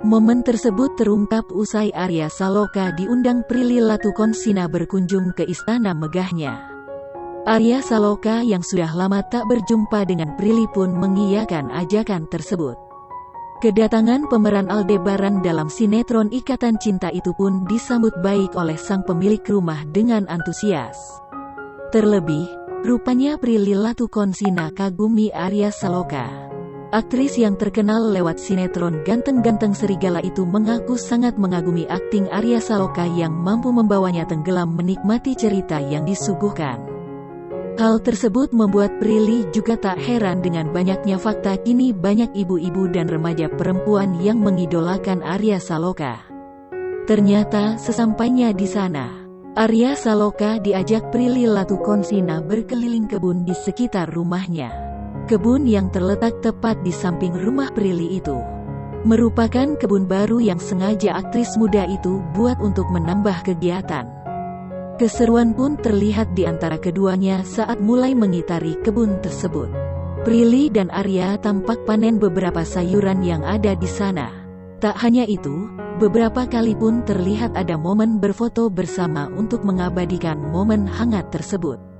Momen tersebut terungkap usai Arya Saloka diundang Prilly Latukonsina berkunjung ke istana megahnya. Arya Saloka yang sudah lama tak berjumpa dengan Prilly pun mengiyakan ajakan tersebut. Kedatangan pemeran Aldebaran dalam sinetron Ikatan Cinta itu pun disambut baik oleh sang pemilik rumah dengan antusias. Terlebih, rupanya Prilly Latukonsina kagumi Arya Saloka. Aktris yang terkenal lewat sinetron Ganteng-Ganteng Serigala itu mengaku sangat mengagumi akting Arya Saloka yang mampu membawanya tenggelam menikmati cerita yang disuguhkan. Hal tersebut membuat Prilly juga tak heran dengan banyaknya fakta kini banyak ibu-ibu dan remaja perempuan yang mengidolakan Arya Saloka. Ternyata sesampainya di sana, Arya Saloka diajak Prilly Latukonsina berkeliling kebun di sekitar rumahnya. Kebun yang terletak tepat di samping rumah Prilly itu merupakan kebun baru yang sengaja aktris muda itu buat untuk menambah kegiatan. Keseruan pun terlihat di antara keduanya saat mulai mengitari kebun tersebut. Prilly dan Arya tampak panen beberapa sayuran yang ada di sana. Tak hanya itu, beberapa kali pun terlihat ada momen berfoto bersama untuk mengabadikan momen hangat tersebut.